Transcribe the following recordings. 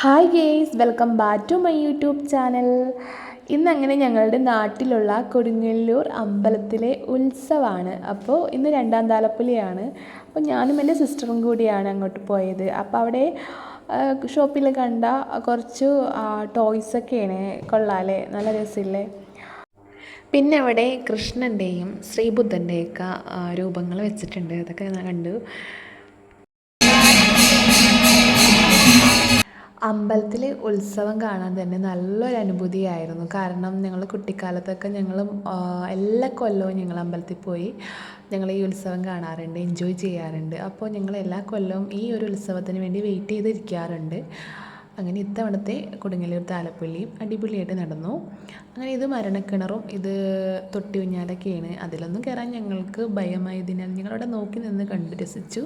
Hi guys, welcome back to my YouTube channel. ഇന്നങ്ങനെ ഞങ്ങളുടെ നാട്ടിലുള്ള കൊടുങ്ങല്ലൂർ അമ്പലത്തിലെ ഉത്സവമാണ്. അപ്പോൾ ഇന്ന് രണ്ടാം താലപ്പൊലിയാണ്. അപ്പോൾ ഞാനും എൻ്റെ സിസ്റ്ററും കൂടിയാണ് അങ്ങോട്ട് പോയത്. അപ്പോൾ അവിടെ ഷോപ്പിൽ കണ്ട കുറച്ച് ടോയ്സൊക്കെയാണ്. കൊള്ളാല്ലേ, നല്ല രസമില്ലേ. പിന്നെ അവിടെ കൃഷ്ണൻ്റെയും ശ്രീബുദ്ധൻ്റെയൊക്കെ രൂപങ്ങൾ വെച്ചിട്ടുണ്ട്. അതൊക്കെ ഞാൻ കണ്ടു. അമ്പലത്തിലെ ഉത്സവം കാണാൻ തന്നെ നല്ലൊരു അനുഭൂതിയായിരുന്നു. കാരണം ഞങ്ങൾ കുട്ടിക്കാലത്തൊക്കെ ഞങ്ങൾ എല്ലാ കൊല്ലവും ഞങ്ങൾ അമ്പലത്തിൽ പോയി ഞങ്ങൾ ഈ ഉത്സവം കാണാറുണ്ട്, എൻജോയ് ചെയ്യാറുണ്ട്. അപ്പോൾ ഞങ്ങൾ എല്ലാ കൊല്ലവും ഈ ഒരു ഉത്സവത്തിന് വേണ്ടി വെയിറ്റ് ചെയ്തിരിക്കാറുണ്ട്. അങ്ങനെ ഇത്തവണത്തെ കൊടുങ്ങല്ലൂർ താലപ്പൊലിയും അടിപൊളിയായിട്ട് നടന്നു. അങ്ങനെ ഇത് മരണക്കിണറും ഇത് തൊട്ടി ഊഞ്ഞാലൊക്കെയാണ്. അതിലൊന്നും കയറാൻ ഞങ്ങൾക്ക് ഭയമായതിനാൽ ഞങ്ങളവിടെ നോക്കി നിന്ന് കണ്ടു രസിച്ചു.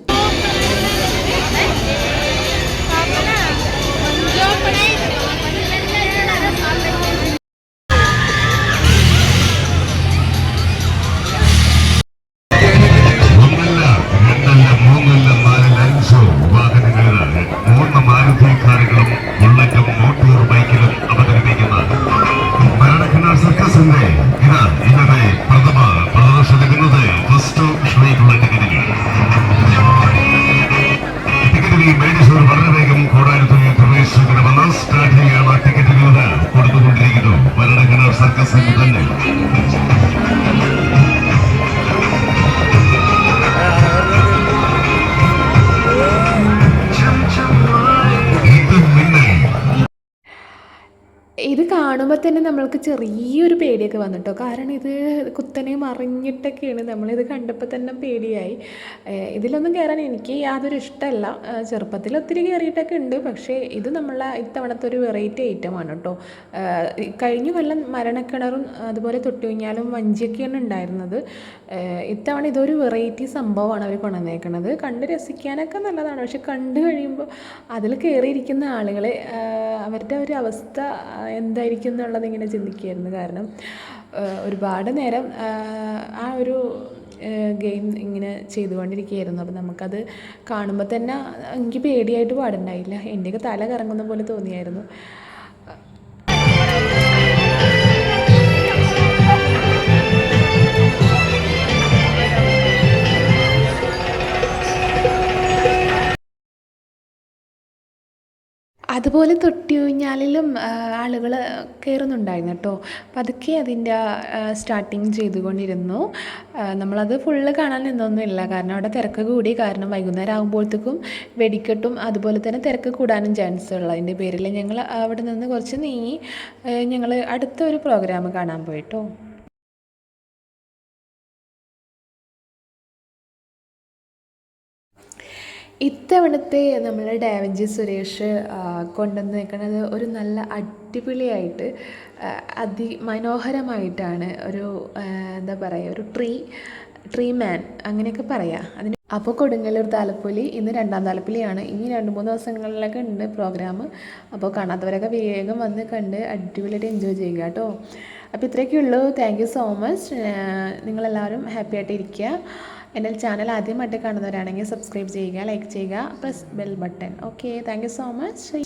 ഇത് കാണുമ്പോൾ തന്നെ നമ്മൾക്ക് ചെറിയൊരു പേടിയൊക്കെ വന്നിട്ടോ. കാരണം ഇത് കുത്തനെ മറിഞ്ഞിട്ടൊക്കെയാണ്. നമ്മളിത് കണ്ടപ്പോൾ തന്നെ പേടിയായി. ഇതിലൊന്നും കയറാൻ എനിക്ക് യാതൊരു ഇഷ്ടമല്ല. ചെറുപ്പത്തിൽ ഒത്തിരി കയറിയിട്ടൊക്കെ ഉണ്ട്. പക്ഷേ ഇത് നമ്മളെ ഇത്തവണത്തെ ഒരു വെറൈറ്റി ഐറ്റമാണ് കേട്ടോ. കഴിഞ്ഞ കൊല്ലം മരണക്കിണറും അതുപോലെ തൊട്ടിയൂഞ്ഞാലും വഞ്ചിയൊക്കെയാണ് ഉണ്ടായിരുന്നത്. ഇത്തവണ ഇതൊരു വെറൈറ്റി സംഭവമാണ് അവർ കൊണ്ടുവന്നേക്കുന്നത്. കണ്ട് രസിക്കാനൊക്കെ നല്ലതാണ്. പക്ഷെ കണ്ടു കഴിയുമ്പോൾ അതിൽ കയറിയിരിക്കുന്ന ആളുകൾ അവരുടെ ഒരു അവസ്ഥ എന്തായിരിക്കും എന്നുള്ളത് ഇങ്ങനെ ചിന്തിക്കുകയായിരുന്നു. കാരണം ഒരുപാട് നേരം ആ ഒരു ഗെയിം ഇങ്ങനെ ചെയ്തുകൊണ്ടിരിക്കുകയായിരുന്നു. അപ്പോൾ നമുക്കത് കാണുമ്പോൾ തന്നെ എനിക്ക് പേടിയായിട്ട് പാടുണ്ടായില്ല. എൻ്റെയൊക്കെ തല കറങ്ങുന്ന പോലെ തോന്നിയായിരുന്നു. അതുപോലെ തൊട്ടിയൂഞ്ഞാലിലും ആളുകൾ കയറുന്നുണ്ടായിരുന്നു കേട്ടോ. പതുക്കെ അതിൻ്റെ സ്റ്റാർട്ടിങ് ചെയ്തുകൊണ്ടിരുന്നു. നമ്മളത് ഫുള്ള് കാണാൻ നിന്നൊന്നുമില്ല. കാരണം അവിടെ തിരക്ക് കൂടി. കാരണം വൈകുന്നേരം ആകുമ്പോഴത്തേക്കും വെടിക്കെട്ടും അതുപോലെ തന്നെ തിരക്ക് കൂടാനും ചാൻസ് ഉള്ളതിൻ്റെ പേരിൽ ഞങ്ങൾ അവിടെ നിന്ന് കുറച്ച് നീങ്ങി ഞങ്ങൾ അടുത്തൊരു പ്രോഗ്രാം കാണാൻ പോയിട്ടോ. ഇത്തവണത്തെ നമ്മൾ ഡാവിഞ്ചി സുരേഷ് കൊണ്ടുവന്നേക്കുന്നത് ഒരു നല്ല അടിപൊളിയായിട്ട് അതിമനോഹരമായിട്ടാണ്. ഒരു എന്താ പറയുക, ഒരു ട്രീ മാൻ അങ്ങനെയൊക്കെ പറയാം അതിന്. അപ്പോൾ കൊടുങ്ങല്ലൂർ താലപ്പൊലി ഇന്ന് രണ്ടാം താലപ്പൊലിയാണ്. ഇനി 2-3 ദിവസങ്ങളിലൊക്കെ ഉണ്ട് പ്രോഗ്രാം. അപ്പോൾ കാണാത്തവരൊക്കെ വേഗം വന്ന് കണ്ട് അടിപൊളിയായിട്ട് എൻജോയ് ചെയ്യുക കേട്ടോ. അപ്പോൾ ഇത്രയൊക്കെ ഉള്ളൂ. Thank you so much. നിങ്ങളെല്ലാവരും ഹാപ്പി ആയിട്ട് ഇരിക്കുക. എൻ്റെ ചാനൽ ആദ്യമായിട്ട് കാണുന്നവരാണെങ്കിൽ സബ്സ്ക്രൈബ് ചെയ്യുക, ലൈക്ക് ചെയ്യുക, press bell button. Okay, thank you so much.